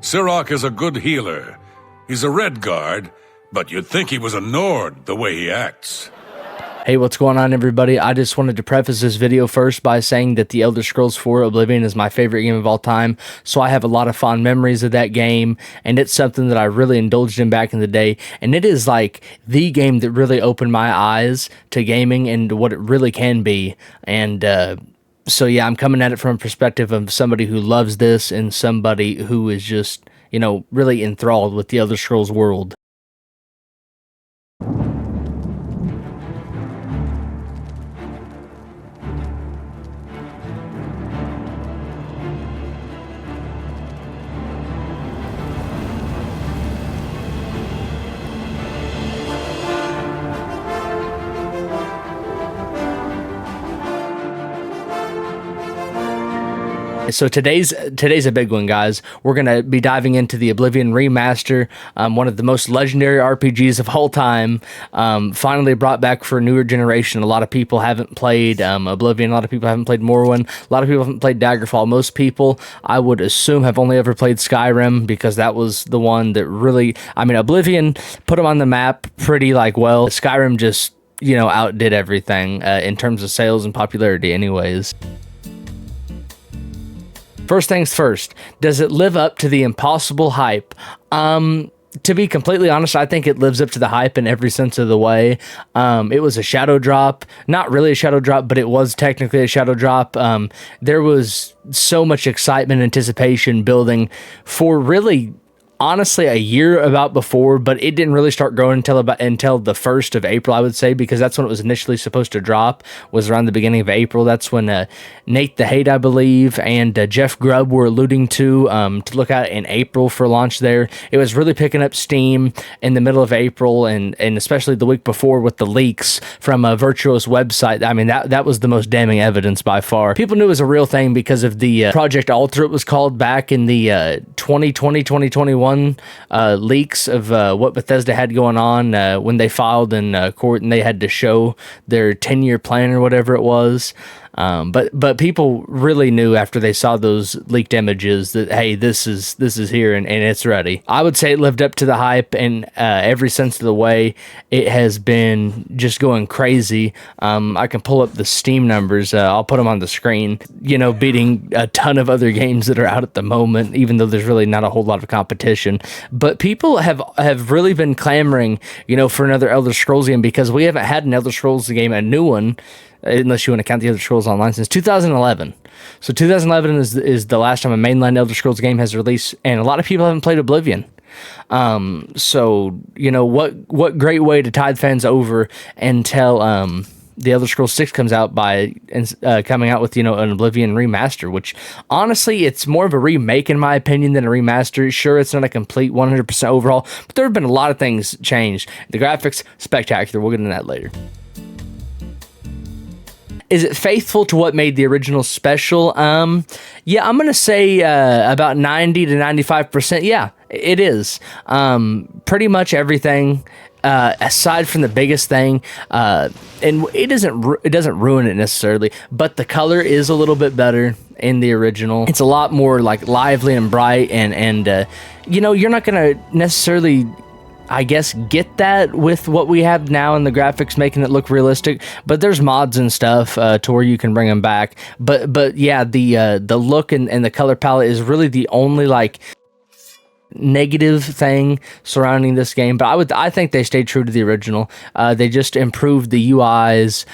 Sirach is a good healer. He's a red guard, but you'd think he was a Nord the way he acts. Hey, what's going on, everybody? I just wanted to preface this video first by saying that The Elder Scrolls 4 Oblivion is my favorite game of all time, so I have a lot of fond memories of that game, and it's something that I really indulged in back in the day, and it is like the game that really opened my eyes to gaming and what it really can be, and so yeah, I'm coming at it from a perspective of somebody who loves this and somebody who is just, you know, really enthralled with the Elder Scrolls world. So today's a big one, guys. We're going to be diving into the Oblivion Remaster, one of the most legendary RPGs of all time, finally brought back for a newer generation. A lot of people haven't played Oblivion, a lot of people haven't played Morrowind, a lot of people haven't played Daggerfall. Most people, I would assume, have only ever played Skyrim, because that was the one that really, I mean, Oblivion put them on the map pretty, like, well. Skyrim just, you know, outdid everything in terms of sales and popularity anyways. First things first, does it live up to the impossible hype? To be completely honest, I think it lives up to the hype in every sense of the way. It was a shadow drop, not really a shadow drop, but it was technically a shadow drop. There was so much excitement, anticipation building for really, honestly, a year about before, but it didn't really start growing until the 1st of April, I would say, because that's when it was initially supposed to drop, was around the beginning of April. That's when Nate the Hate, I believe, and Jeff Grubb were alluding to look at it in April for launch there. It was really picking up steam in the middle of April, and especially the week before with the leaks from a Virtuos website. I mean, that was the most damning evidence by far. People knew it was a real thing because of the Project Alter, it was called, back in the 2020, 2021 leaks of what Bethesda had going on when they filed in court and they had to show their 10-year plan or whatever it was. But people really knew after they saw those leaked images that, hey, this is here and it's ready. I would say it lived up to the hype in every sense of the way. It has been just going crazy. I can pull up the Steam numbers. I'll put them on the screen, you know, beating a ton of other games that are out at the moment, even though there's really not a whole lot of competition. But people have really been clamoring, you know, for another Elder Scrolls game, because we haven't had an Elder Scrolls game, a new one, unless you want to count the Elder Scrolls Online, since 2011. So 2011 is the last time a mainline Elder Scrolls game has released, and a lot of people haven't played Oblivion. So, you know, what great way to tide fans over until the Elder Scrolls 6 comes out by coming out with, you know, an Oblivion Remaster, which honestly, it's more of a remake in my opinion than a remaster. Sure, it's not a complete 100% overhaul, but there have been a lot of things changed. The graphics, spectacular. We'll get into that later. Is it faithful to what made the original special? Yeah, I'm going to say about 90 to 95%. Yeah, it is. Pretty much everything, aside from the biggest thing, and it doesn't ruin it necessarily, but the color is a little bit better in the original. It's a lot more like lively and bright, and you know, you're not going to necessarily, I guess, get that with what we have now and the graphics making it look realistic, but there's mods and stuff to where you can bring them back. But yeah, the look and the color palette is really the only like negative thing surrounding this game, but I think they stayed true to the original. They just improved the UIs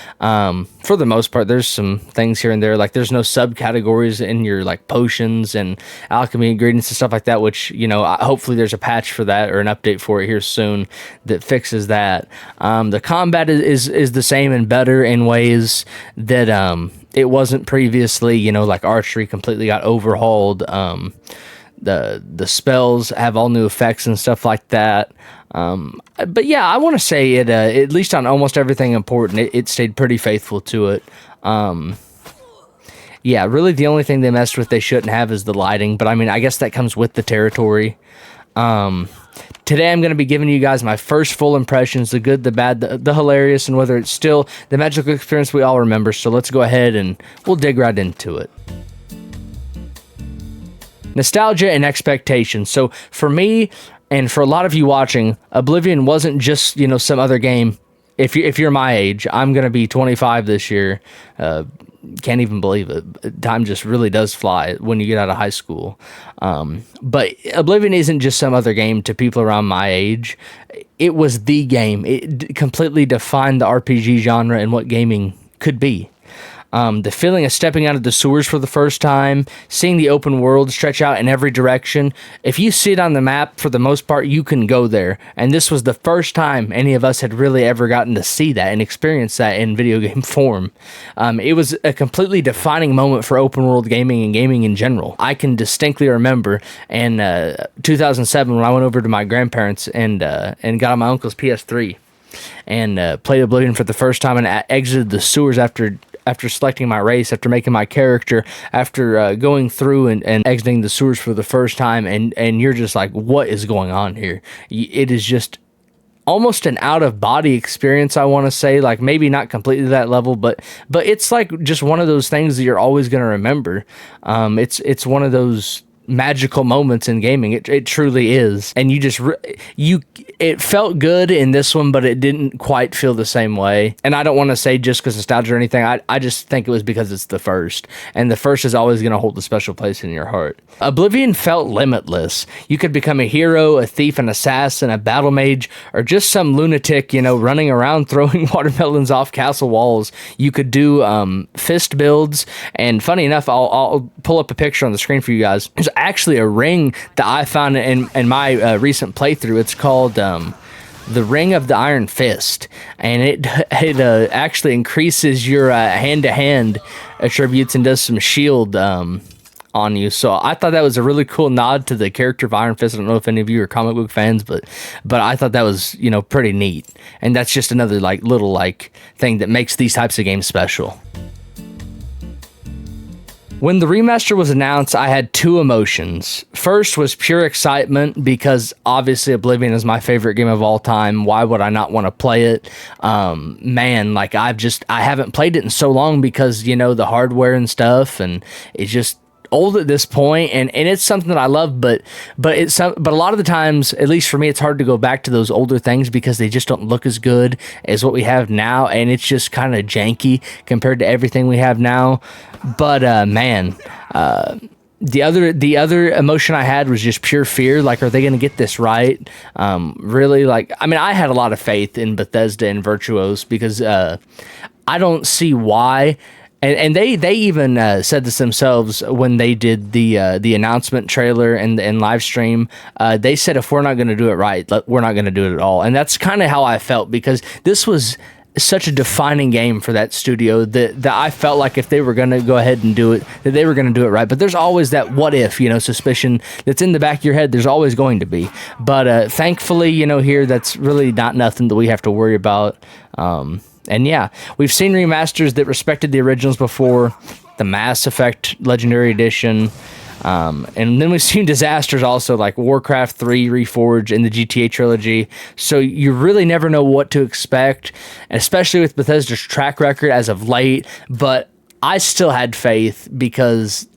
for the most part. There's some things here and there, like there's no subcategories in your like potions and alchemy ingredients and stuff like that, which, you know, hopefully there's a patch for that or an update for it here soon that fixes that. The combat is the same and better in ways that it wasn't previously. You know, like archery completely got overhauled. The spells have all new effects and stuff like that. But yeah, I want to say it, at least on almost everything important, it stayed pretty faithful to it. Yeah, really the only thing they messed with they shouldn't have is the lighting, but I mean, I guess that comes with the territory. Today I'm going to be giving you guys my first full impressions, the good, the bad, the hilarious, and whether it's still the magical experience we all remember. So let's go ahead and we'll dig right into it. Nostalgia and expectations. So for me, and for a lot of you watching, Oblivion wasn't just, some other game. If you're my age, I'm going to be 25 this year. Can't even believe it. Time just really does fly when you get out of high school. But Oblivion isn't just some other game to people around my age. It was the game. It completely defined the RPG genre and what gaming could be. The feeling of stepping out of the sewers for the first time, seeing the open world stretch out in every direction. If you see it on the map, for the most part, you can go there. And this was the first time any of us had really ever gotten to see that and experience that in video game form. It was a completely defining moment for open world gaming and gaming in general. I can distinctly remember in 2007 when I went over to my grandparents and got on my uncle's PS3 and played Oblivion for the first time and exited the sewers after selecting my race, after making my character, after going through and exiting the sewers for the first time, and you're just like, what is going on here? It is just almost an out-of-body experience, I want to say. Like, maybe not completely that level, but it's like just one of those things that you're always going to remember. It's one of those magical moments in gaming. It truly is. And it felt good in this one, but it didn't quite feel the same way. And I don't want to say just because nostalgia or anything. I just think it was because it's the first. And the first is always going to hold a special place in your heart. Oblivion felt limitless. You could become a hero, a thief, an assassin, a battle mage, or just some lunatic, running around throwing watermelons off castle walls. You could do fist builds. And funny enough, I'll pull up a picture on the screen for you guys. There's actually a ring that I found in my recent playthrough. It's called the Ring of the Iron Fist, and it actually increases your hand-to-hand attributes and does some shield on you. So I thought that was a really cool nod to the character of Iron Fist. I don't know if any of you are comic book fans, but I thought that was pretty neat, and that's just another little thing that makes these types of games special. When the remaster was announced, I had two emotions. First was pure excitement because obviously Oblivion is my favorite game of all time. Why would I not want to play it? I haven't played it in so long because, the hardware and stuff, and it's just old at this point, and it's something that I love, but a lot of the times, at least for me, it's hard to go back to those older things because they just don't look as good as what we have now, and it's just kind of janky compared to everything we have now. But the other emotion I had was just pure fear. Are they going to get this right? Really, I had a lot of faith in Bethesda and Virtuos because I don't see why. And they even said this themselves when they did the announcement trailer and live stream. They said if we're not going to do it right, we're not going to do it at all. And that's kind of how I felt because this was such a defining game for that studio that I felt like if they were going to go ahead and do it, that they were going to do it right. But there's always that what if, suspicion that's in the back of your head. There's always going to be. But thankfully, here, that's really not nothing that we have to worry about. And yeah, we've seen remasters that respected the originals before, the Mass Effect Legendary Edition, and then we've seen disasters also like Warcraft 3 Reforged and the GTA trilogy. So you really never know what to expect, especially with Bethesda's track record as of late. But I still had faith because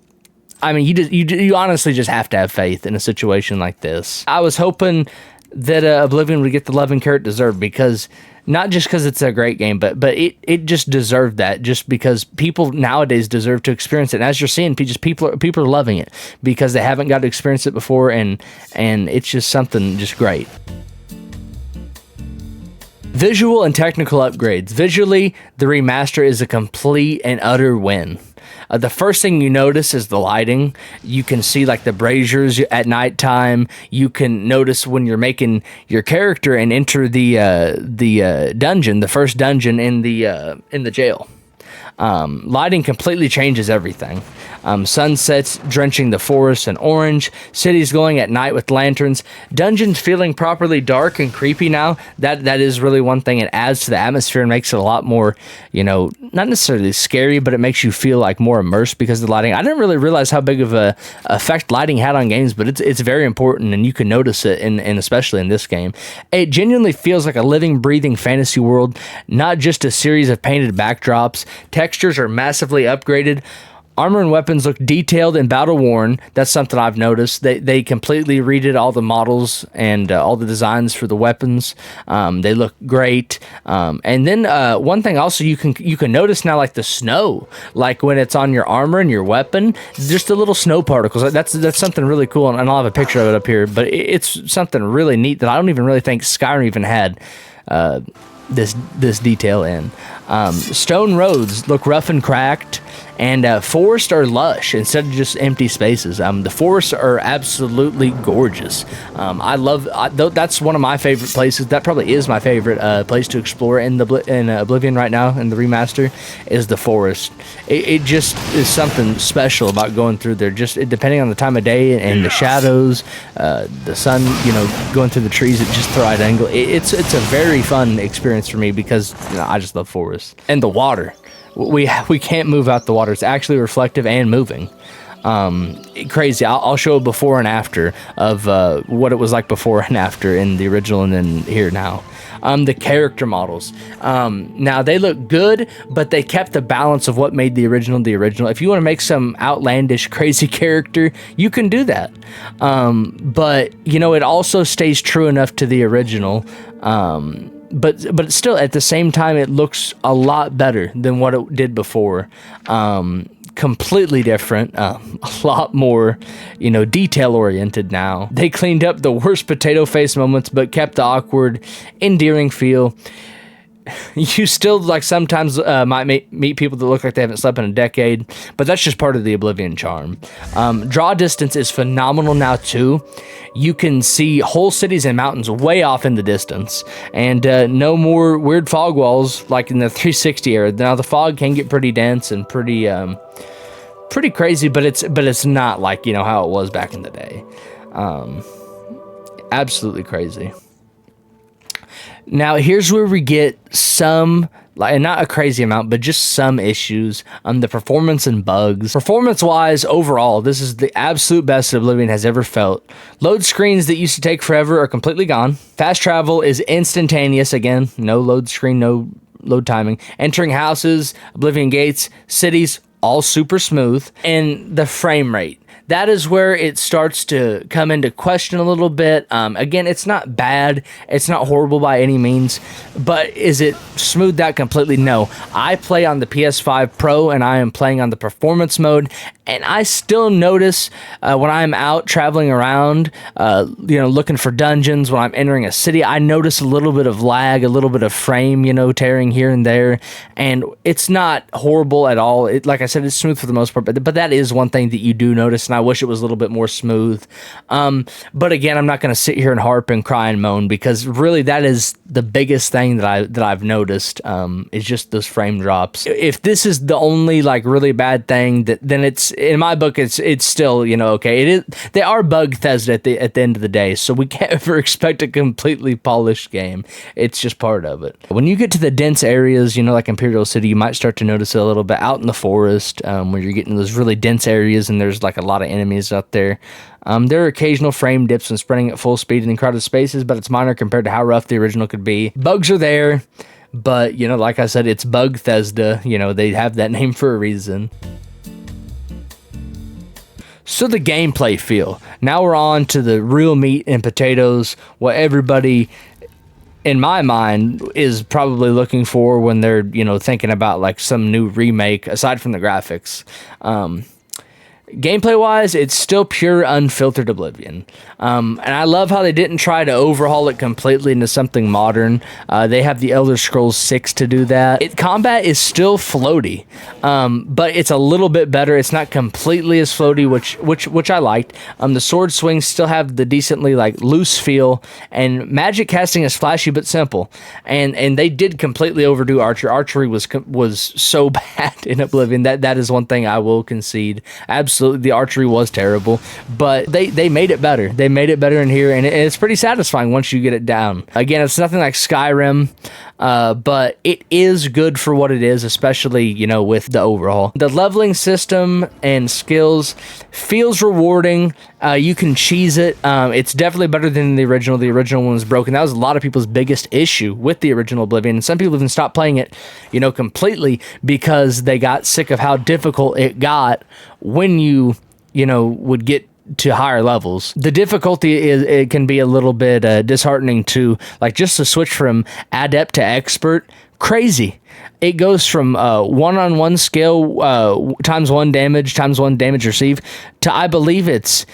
you honestly just have to have faith in a situation like this. I was hoping that Oblivion would get the love and care it deserved because. Not just because it's a great game, but it just deserved that. Just because people nowadays deserve to experience it. And as you're seeing, people are loving it because they haven't got to experience it before, and it's just something just great. Visual and technical upgrades. Visually, the remaster is a complete and utter win. The first thing you notice is the lighting. You can see the braziers at nighttime. You can notice when you're making your character and enter the dungeon, the first dungeon in the jail. Lighting completely changes everything. Sunsets drenching the forest in orange, cities glowing at night with lanterns, dungeons feeling properly dark and creepy now. That is really one thing. It adds to the atmosphere and makes it a lot more, not necessarily scary, but it makes you feel more immersed because of the lighting. I didn't really realize how big of a effect lighting had on games, but it's very important, and you can notice it, and especially in this game. It genuinely feels like a living, breathing fantasy world, not just a series of painted backdrops. Textures are massively upgraded. Armor and weapons look detailed and battle worn. That's something I've noticed. They completely redid all the models and all the designs for the weapons. They look great. And then one thing also you can notice now, like the snow, like when it's on your armor and your weapon, just the little snow particles. That's something really cool, and I'll have a picture of it up here. But it's something really neat that I don't even really think Skyrim even had. This detail in. Stone roads look rough and cracked, and forests are lush instead of just empty spaces. The forests are absolutely gorgeous. That's one of my favorite places. That probably is my favorite place to explore in Oblivion right now in the remaster, is the forest. It just is something special about going through there. Just depending on the time of day and the shadows, the sun, going through the trees at just the right angle. It's a very fun experience for me because I just love forests and the water. We can't move out the water. It's actually reflective and moving. Crazy. I'll show a before and after of what it was like before and after in the original and then here now. The character models. Now, they look good, but they kept the balance of what made the original the original. If you want to make some outlandish, crazy character, you can do that. But, it also stays true enough to the original. But still, at the same time, it looks a lot better than what it did before. Completely different, a lot more, detail-oriented now. They cleaned up the worst potato face moments, but kept the awkward, endearing feel. You still, sometimes might meet people that look like they haven't slept in a decade, but that's just part of the Oblivion charm. Draw distance is phenomenal now, too. You can see whole cities and mountains way off in the distance, and no more weird fog walls like in the 360 era. Now, the fog can get pretty dense and pretty crazy, but it's not like, how it was back in the day. Absolutely crazy. Now, here's where we get some, not a crazy amount, but just some issues on the performance and bugs. Performance-wise, overall, this is the absolute best Oblivion has ever felt. Load screens that used to take forever are completely gone. Fast travel is instantaneous. Again, no load screen, no load timing. Entering houses, Oblivion gates, cities, all super smooth. And the frame rate. That is where it starts to come into question a little bit. Again, it's not bad. It's not horrible by any means. But is it smoothed out completely? No. I play on the PS5 Pro, and I am playing on the performance mode. And I still notice when I'm out traveling around, looking for dungeons, when I'm entering a city, I notice a little bit of lag, a little bit of frame, tearing here and there. And it's not horrible at all. Like I said, it's smooth for the most part. But that is one thing that you do notice, and I wish it was a little bit more smooth. But again, I'm not going to sit here and harp and cry and moan, because really that is the biggest thing that I've noticed, is just those frame drops. If this is the only really bad thing, then it's, in my book, it's still, okay. It is. They are Bethesda at the end of the day, so we can't ever expect a completely polished game. It's just part of it. When you get to the dense areas, like Imperial City, you might start to notice it a little bit out in the forest, where you're getting those really dense areas and there's a lot of enemies out there. There are occasional frame dips when sprinting at full speed in crowded spaces, but it's minor compared to how rough the original could be. Bugs are there, but, like I said, it's Bethesda. They have that name for a reason. So the gameplay feel. Now we're on to the real meat and potatoes, what everybody, in my mind, is probably looking for when they're, thinking about some new remake, aside from the graphics. Gameplay-wise, it's still pure, unfiltered Oblivion. And I love how they didn't try to overhaul it completely into something modern. They have the Elder Scrolls 6 to do that. Combat is still floaty, but it's a little bit better. It's not completely as floaty, which I liked. The sword swings still have the decently loose feel, and magic casting is flashy but simple. And they did completely overdo archery. Archery was so bad in Oblivion. That is one thing I will concede. Absolutely, the archery was terrible, but they made it better. They made it better in here, and it's pretty satisfying once you get it down. Again, it's nothing like Skyrim, but it is good for what it is, especially, with the overhaul. The leveling system and skills feels rewarding You can cheese it. It's definitely better than the original. The original one was broken. That was a lot of people's biggest issue with the original Oblivion. And some people even stopped playing it, completely because they got sick of how difficult it got when you would get to higher levels. The difficulty it can be a little bit disheartening too. Like just to switch from adept to expert, crazy. It goes from 1-on-1 skill times 1 damage received to, I believe it's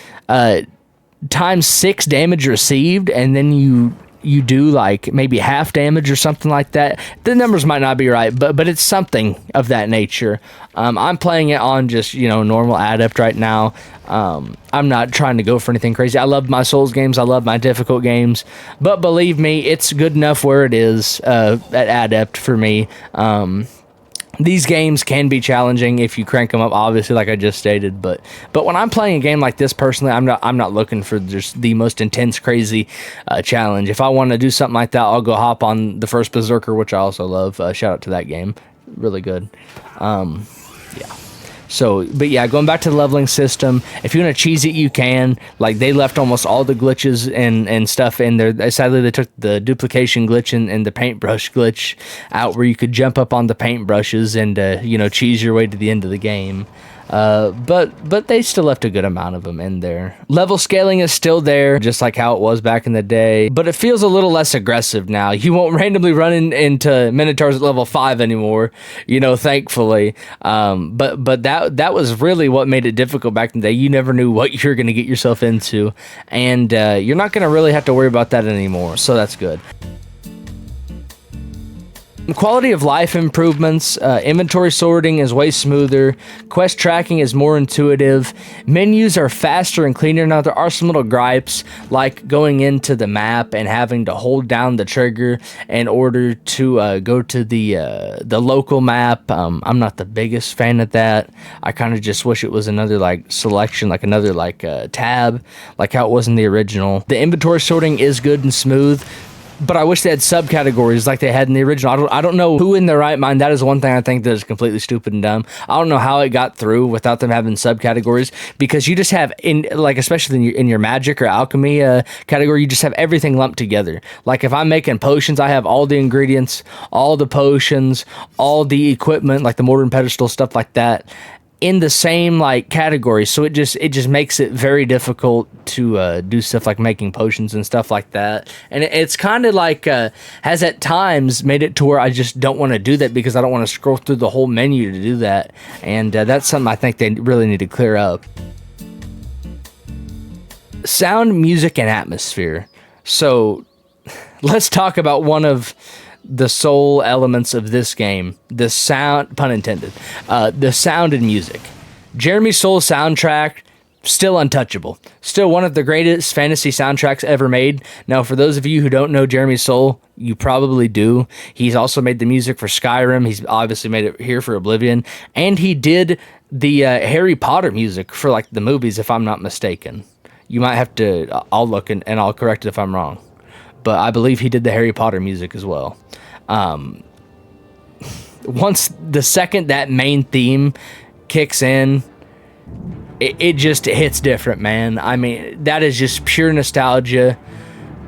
times 6 damage received, and then you do like maybe half damage or something like that. The numbers might not be right, but it's something of that nature. I'm playing it on just normal adept right now. I'm not trying to go for anything crazy. I love my Souls games. I love my difficult games, but believe me, it's good enough where it is at adept for me. These games can be challenging if you crank them up, obviously, like I just stated. But when I'm playing a game like this, personally, I'm not looking for just the most intense, crazy challenge. If I want to do something like that, I'll go hop on the first Berserker, which I also love. Shout out to that game, really good. Yeah. So, but yeah, going back to the leveling system, if you want to cheese it, you can. Like, they left almost all the glitches and stuff in there. Sadly, they took the duplication glitch and the paintbrush glitch out, where you could jump up on the paintbrushes and, cheese your way to the end of the game. But they still left a good amount of them in there. Level scaling is still there, just like how it was back in the day, but it feels a little less aggressive now. You won't randomly run into Minotaurs at level 5 anymore, thankfully. But that was really what made it difficult back in the day. You never knew what you're going to get yourself into, and you're not going to really have to worry about that anymore, so that's good. Quality of life improvements, inventory sorting is way smoother, quest tracking is more intuitive, menus are faster and cleaner. Now there are some little gripes, like going into the map and having to hold down the trigger in order to go to the local map. I'm not the biggest fan of that. I kind of just wish it was another selection, like another tab, like how it was in the original. The inventory sorting is good and smooth, but I wish they had subcategories like they had in the original. I don't know who in their right mind. That is one thing I think that is completely stupid and dumb. I don't know how it got through without them having subcategories, because you just have especially in your magic or alchemy category, you just have everything lumped together. Like if I'm making potions, I have all the ingredients, all the potions, all the equipment, like the mortar and pedestal, stuff like that, in the same category. So it just makes it very difficult to do stuff like making potions and stuff like that. And it's kind of has at times made it to where I just don't want to do that, because I don't want to scroll through the whole menu to do that. And that's something I think they really need to clear up. Sound, music, and atmosphere. So let's talk about one of the sole elements of this game, the sound, pun intended, the sound and music. Jeremy Soul's soundtrack, still untouchable. Still one of the greatest fantasy soundtracks ever made. Now, for those of you who don't know Jeremy Soul, you probably do. He's also made the music for Skyrim. He's obviously made it here for Oblivion. And he did the Harry Potter music for the movies, if I'm not mistaken. You might have to, I'll look and I'll correct it if I'm wrong. But I believe he did the Harry Potter music as well. Once the second that main theme kicks in, it just hits different, man. I mean, that is just pure nostalgia,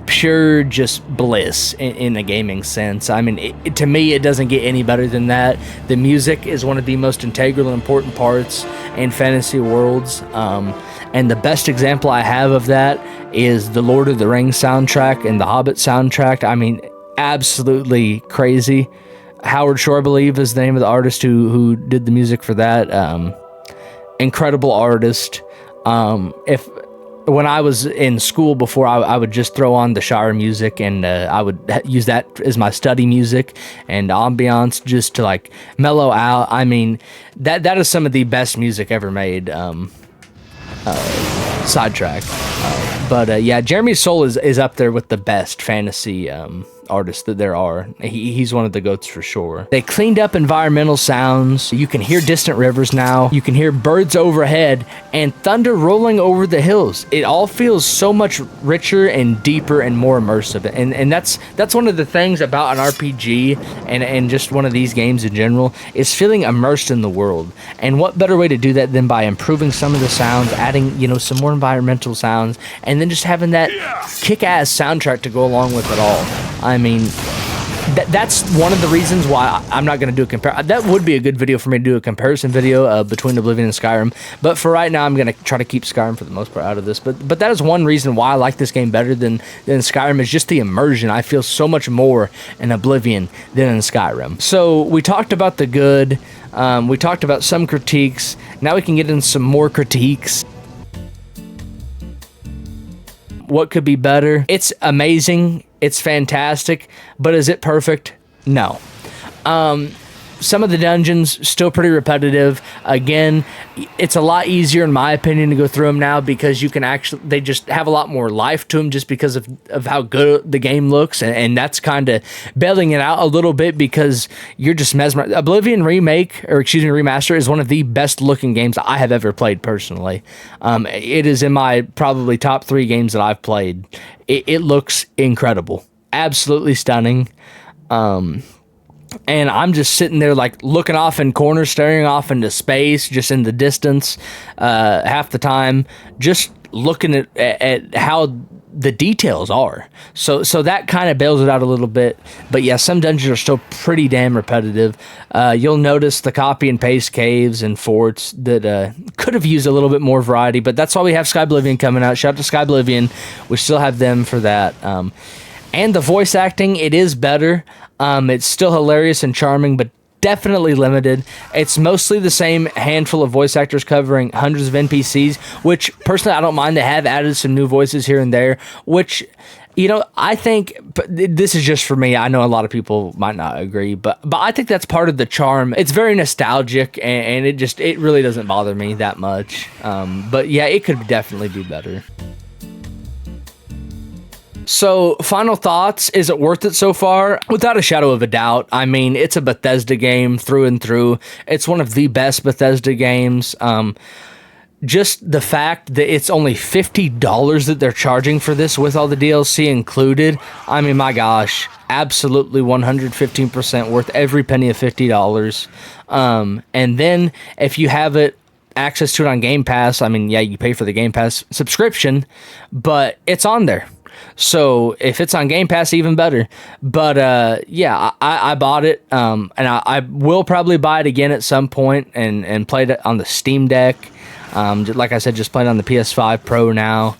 pure just bliss in a gaming sense. I mean, to me, it doesn't get any better than that. The music is one of the most integral and important parts in fantasy worlds. And the best example I have of that is the Lord of the Rings soundtrack and the Hobbit soundtrack. I mean, absolutely crazy. Howard Shore, I believe, is the name of the artist who did the music for that. Incredible artist. When I was in school before, I would just throw on the Shire music, and I would use that as my study music and ambiance just to mellow out. I mean, that is some of the best music ever made. Sidetrack. But yeah, Jeremy Soul is up there with the best fantasy artists that there are. He's one of the GOATs for sure. They cleaned up environmental sounds. You can hear distant rivers now. You can hear birds overhead and thunder rolling over the hills. It all feels so much richer and deeper and more immersive. And that's one of the things about an RPG and just one of these games in general is feeling immersed in the world. And what better way to do that than by improving some of the sounds, adding, you know, some more environmental sounds, and then just having that kick-ass soundtrack to go along with it all. I mean, that's one of the reasons why I'm not going to do a comparison. That would be a good video for me to do a comparison video between Oblivion and Skyrim. But for right now, I'm going to try to keep Skyrim for the most part out of this. But that is one reason why I like this game better than Skyrim is just the immersion. I feel so much more in Oblivion than in Skyrim. So we talked about the good. We talked about some critiques. Now we can get into some more critiques. What could be better? It's amazing. It's fantastic. But is it perfect? No. Some of the dungeons still pretty repetitive. Again, it's a lot easier in my opinion to go through them now because you can they just have a lot more life to them just because of how good the game looks, and that's kind of bailing it out a little bit because you're just mesmerized. Oblivion Remaster is one of the best looking games I have ever played personally. It is in my probably top 3 games that I've played. It looks incredible. Absolutely stunning. And I'm just sitting there like looking off in corners, staring off into space, just in the distance, half the time, just looking at how the details are. So that kind of bails it out a little bit. But yeah, some dungeons are still pretty damn repetitive. You'll notice the copy and paste caves and forts that could have used a little bit more variety, but that's why we have Skyblivion coming out. Shout out to Skyblivion. We still have them for that. And the voice acting, it is better. It's still hilarious and charming, but definitely limited. It's mostly the same handful of voice actors covering hundreds of NPCs, which personally I don't mind. They have added some new voices here and there, which, you know, I think, but this is just for me. I know a lot of people might not agree, but I think that's part of the charm. It's very nostalgic, and it really doesn't bother me that much. But yeah, it could definitely be better. So, final thoughts. Is it worth it so far? Without a shadow of a doubt. I mean, it's a Bethesda game through and through. It's one of the best Bethesda games. Just the fact that it's only $50 that they're charging for this with all the DLC included. I mean, my gosh, absolutely 115% worth every penny of $50. And then if you have access to it on Game Pass, I mean, yeah, you pay for the Game Pass subscription, but it's on there. So if it's on Game Pass, even better. But yeah, I bought it, and I will probably buy it again at some point and play it on the Steam Deck. Like I said, just playing on the PS5 Pro now.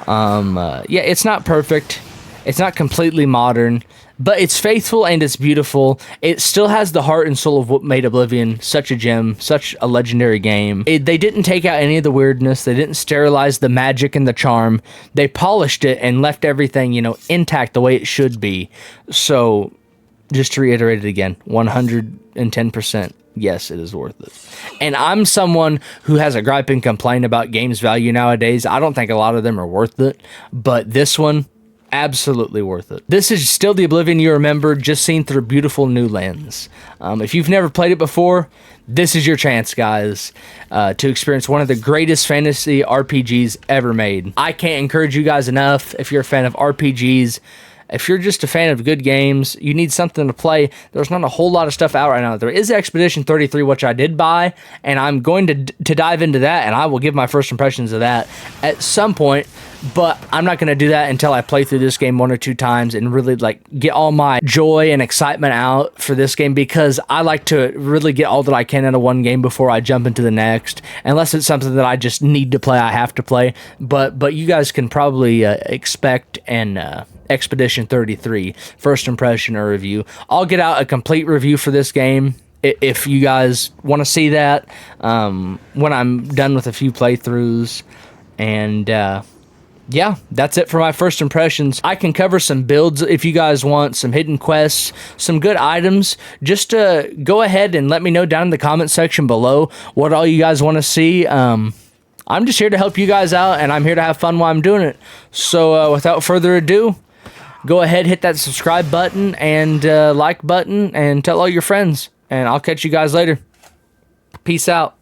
Yeah, it's not perfect. It's not completely modern, but it's faithful and it's beautiful. It still has the heart and soul of what made Oblivion such a gem, such a legendary game. They didn't take out any of the weirdness. They didn't sterilize the magic and the charm. They polished it and left everything, you know, intact the way it should be. So, just to reiterate it again, 110%. Yes, it is worth it. And I'm someone who has a gripe and complain about games value nowadays. I don't think a lot of them are worth it, but this one, absolutely worth it. This is still the Oblivion you remember, just seen through a beautiful new lens. If you've never played it before, this is your chance, guys, to experience one of the greatest fantasy RPGs ever made. I can't encourage you guys enough. If you're a fan of RPGs, if you're just a fan of good games, you need something to play, there's not a whole lot of stuff out right now. There is Expedition 33, which I did buy, and I'm going to dive into that, and I will give my first impressions of that at some point, but I'm not going to do that until I play through this game 1 or 2 times and really like get all my joy and excitement out for this game, because I like to really get all that I can out of one game before I jump into the next, unless it's something that I just need to play, I have to play, but you guys can probably expect an Expedition 33 first impression or review. I'll get out a complete review for this game if you guys want to see that when I'm done with a few playthroughs. And yeah, that's it for my first impressions. I can cover some builds if you guys want, some hidden quests, some good items. Just go ahead and let me know down in the comment section below what all you guys want to see. I'm just here to help you guys out, and I'm here to have fun while I'm doing it. So without further ado, go ahead, hit that subscribe button and like button, and tell all your friends. And I'll catch you guys later. Peace out.